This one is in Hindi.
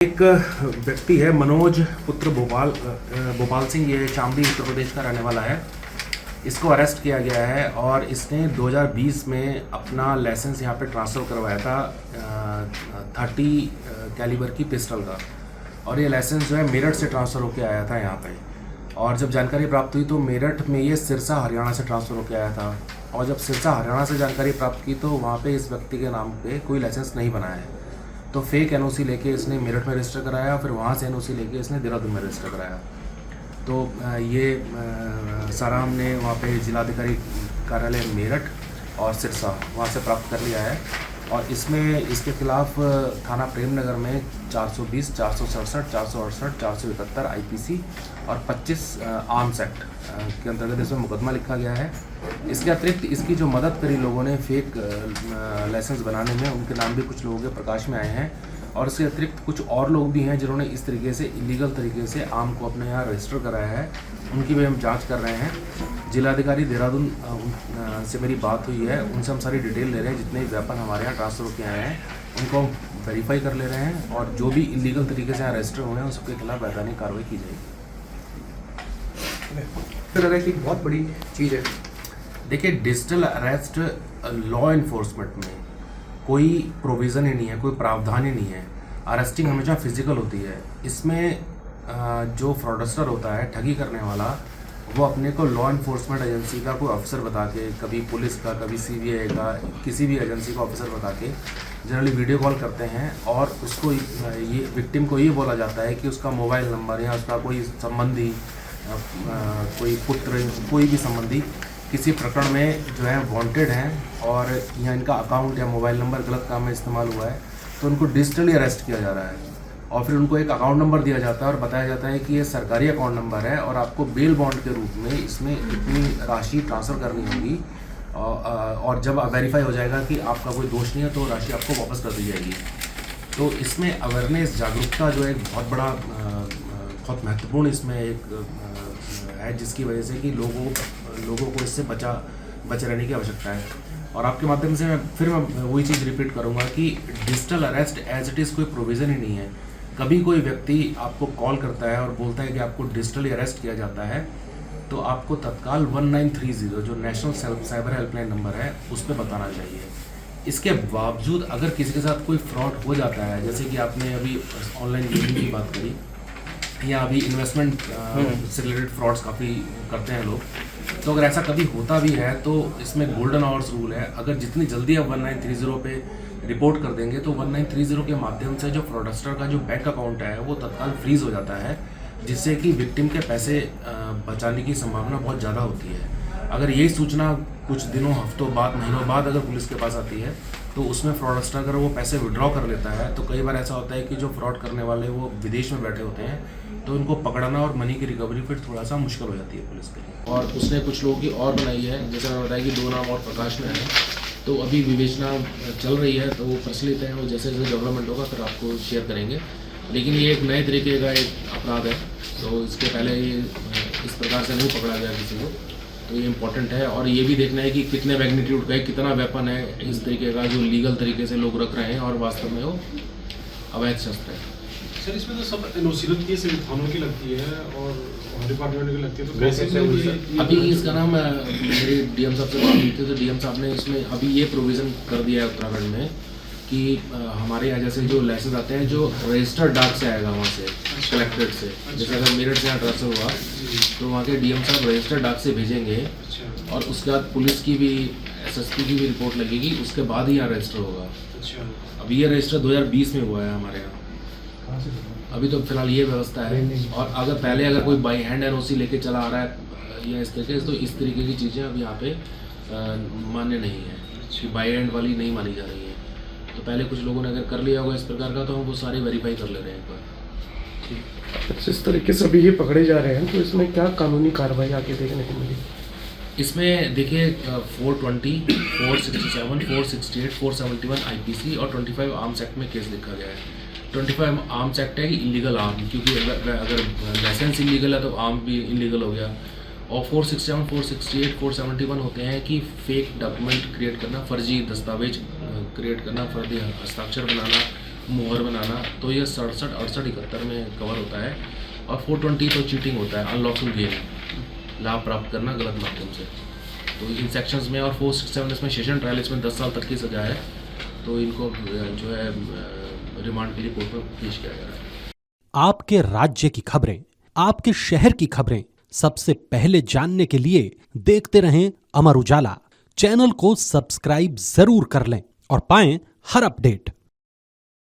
एक व्यक्ति है मनोज पुत्र भोपाल सिंह, ये शामली उत्तर प्रदेश का रहने वाला है। इसको अरेस्ट किया गया है और इसने 2020 में अपना लाइसेंस यहाँ पे ट्रांसफ़र करवाया था 30 कैलिबर की पिस्टल का, और ये लाइसेंस जो है मेरठ से ट्रांसफ़र होकर आया था यहाँ पे। और जब जानकारी प्राप्त हुई तो मेरठ में ये सिरसा हरियाणा से ट्रांसफ़र होकर आया था, और जब सिरसा हरियाणा से जानकारी प्राप्त की तो वहाँ पे इस व्यक्ति के नाम पे कोई लाइसेंस नहीं बना है, तो फेक एनओसी लेके इसने मेरठ में रजिस्टर कराया, फिर वहाँ से एनओसी लेके इसने देहरादून में रजिस्टर कराया। तो ये सारा हमने वहाँ पे जिलाधिकारी कार्यालय मेरठ और सिरसा वहाँ से प्राप्त कर लिया है, और इसमें इसके खिलाफ थाना प्रेम नगर में 420, 467, 468, 471 आईपीसी और 25 आर्म्स एक्ट के अंतर्गत इसमें मुकदमा लिखा गया है। इसके अतिरिक्त इसकी जो मदद करी लोगों ने फेक लाइसेंस बनाने में, उनके नाम भी कुछ लोगों के प्रकाश में आए हैं, और इसके अतिरिक्त कुछ और लोग भी हैं जिन्होंने इस तरीके से इलीगल तरीके से आम को अपने यहाँ रजिस्टर कराया है, उनकी भी हम जांच कर रहे हैं। जिलाधिकारी देहरादून से मेरी बात हुई है, उनसे हम सारी डिटेल ले रहे हैं। जितने वेपन हमारे यहाँ ट्रांसफ़र होकर आए हैं उनको हम वेरीफाई कर ले रहे हैं, और जो भी इलीगल तरीके से यहाँ रजिस्टर हुए हैं उन सबके खिलाफ वैधानिक कार्रवाई की जाएगी। लगा कि बहुत बड़ी चीज़ है। देखिए, डिजिटल अरेस्ट लॉ इन्फोर्समेंट में कोई प्रोविज़न ही नहीं है, कोई प्रावधान ही नहीं है। अरेस्टिंग हमेशा फिजिकल होती है। इसमें जो फ्रॉडस्टर होता है, ठगी करने वाला, वो अपने को लॉ इन्फोर्समेंट एजेंसी का कोई अफसर बता के, कभी पुलिस का, कभी सीबीआई का, किसी भी एजेंसी का ऑफिसर बता के जनरली वीडियो कॉल करते हैं, और उसको ये विक्टिम को ये बोला जाता है कि उसका मोबाइल नंबर या उसका कोई संबंधी, कोई पुत्र, कोई भी संबंधी किसी प्रकरण में जो है वांटेड हैं, और या इनका अकाउंट या मोबाइल नंबर गलत काम में इस्तेमाल हुआ है, तो उनको डिजिटली अरेस्ट किया जा रहा है, और फिर उनको एक अकाउंट नंबर दिया जाता है और बताया जाता है कि ये सरकारी अकाउंट नंबर है, और आपको बेल बॉन्ड के रूप में इसमें इतनी राशि ट्रांसफ़र करनी होगी, और जब वेरीफाई हो जाएगा कि आपका कोई दोष नहीं है तो राशि आपको वापस कर दी जाएगी। तो इसमें अवेयरनेस, जागरूकता जो है एक बहुत बड़ा, बहुत महत्वपूर्ण इसमें एक है, जिसकी वजह से कि लोगों को इससे बचे रहने की आवश्यकता है। और आपके माध्यम से मैं वही चीज़ रिपीट करूंगा कि digital arrest as it is कोई प्रोविज़न ही नहीं है। कभी कोई व्यक्ति आपको कॉल करता है और बोलता है कि आपको डिजिटली अरेस्ट किया जाता है, तो आपको तत्काल 1930 जो नेशनल साइबर हेल्पलाइन नंबर है उस पर बताना चाहिए। इसके बावजूद अगर किसी के साथ कोई फ्रॉड हो जाता है, जैसे कि आपने अभी ऑनलाइन गेमिंग की बात करी, या अभी इन्वेस्टमेंट से रिलेटेड फ्रॉड्स काफ़ी करते हैं लोग, तो अगर ऐसा कभी होता भी है तो इसमें गोल्डन आवर्स रूल है। अगर जितनी जल्दी आप 1930 पे रिपोर्ट कर देंगे तो 1930 के माध्यम से जो फ्रॉडस्टर का जो बैंक अकाउंट है वो तत्काल फ्रीज हो जाता है, जिससे कि विक्टिम के पैसे बचाने की संभावना बहुत ज़्यादा होती है। अगर यही सूचना कुछ दिनों, हफ्तों बाद, महीनों बाद अगर पुलिस के पास आती है, तो उसमें फ्रॉडस्टर अगर वो पैसे विड्रॉ कर लेता है, तो कई बार ऐसा होता है कि जो फ्रॉड करने वाले वो विदेश में बैठे होते हैं, तो उनको पकड़ना और मनी की रिकवरी फिर थोड़ा सा मुश्किल हो जाती है पुलिस के लिए। और उसने कुछ लोगों की और बनाई है, जैसे मैंने बताया कि 2 नाम और प्रकाश में है, तो अभी विवेचना चल रही है, तो वो प्रचलित है, वो जैसे जैसे डेवलपमेंट होगा फिर आपको शेयर करेंगे। लेकिन ये एक नए तरीके का एक अपराध है, तो इसके पहले ये इस प्रकार से नहीं पकड़ा गया किसी को, तो ये इम्पोर्टेंट है। और ये भी देखना है कि कितने मैग्नीट्यूड का है, कितना वेपन है इस तरीके का जो लीगल तरीके से लोग रख रहे हैं और वास्तव में वो अवैध शस्त्र है। सर, इसमें तो सब एनओसी लगती है, सिर्फ थानों की लगती है और डिपार्टमेंट की लगती है, तो कैसे अभी इसका नाम मेरे डीएम साहब से बात हुई थी, तो डीएम साहब ने इसमें अभी ये प्रोविज़न कर दिया है उत्तराखंड में कि हमारे यहाँ जैसे जो लाइसेंस आते हैं जो रजिस्टर्ड डाक से आएगा, वहाँ से कलेक्ट्रेट से, जैसे अगर मेरठ से यहाँ ट्रांसफर हुआ तो वहाँ के डीएम साहब रजिस्टर्ड डाक से भेजेंगे, और उसके बाद पुलिस की भी, एसएसपी की भी रिपोर्ट लगेगी, उसके बाद ही यहाँ रजिस्टर होगा। अभी ये रजिस्टर 2020 में हुआ है हमारे यहाँ, अभी तो फिलहाल ये व्यवस्था है। और अगर पहले अगर कोई बाई हैंड एनओसी लेके चला आ रहा है या इस तरीके से, तो इस तरीके की चीज़ें अब यहाँ पे मान्य नहीं है, बाई हैंड वाली नहीं मानी जा रही है। तो पहले कुछ लोगों ने अगर कर लिया होगा इस प्रकार का, तो हम वो सारे वेरीफाई कर ले रहे हैं एक बार। इस तरीके से अभी ये पकड़े जा रहे हैं, तो इसमें क्या कानूनी कार्रवाई आगे देखने को मिली? इसमें देखिए 420, 467, 468, 471 आईपीसी और 25 आर्म्स एक्ट में केस लिखा गया है। 25 आर्म्स एक्ट है इलीगल आर्म, क्योंकि अगर लाइसेंस इलीगल है तो आर्म भी इलीगल हो गया। और 467, 468, 471 होते हैं कि फेक डॉक्यूमेंट क्रिएट करना, फर्जी दस्तावेज क्रिएट करना, फर्जी हस्ताक्षर बनाना, मोहर बनाना, तो ये 67, 68, 71 में कवर होता है। और 420 तो चीटिंग होता है, अनलॉफुल गेन, लाभ प्राप्त करना गलत माध्यम से। तो इन सेक्शंस में, और 467 इसमें सेशन ट्रायल, इसमें 10 साल तक की सजा है। तो इनको जो है रिमांड के लिए कोर्ट में पेश किया जा रहा है। आपके राज्य की खबरें, आपके शहर की खबरें सबसे पहले जानने के लिए देखते रहें अमर उजाला। चैनल को सब्सक्राइब जरूर कर लें और पाएं हर अपडेट।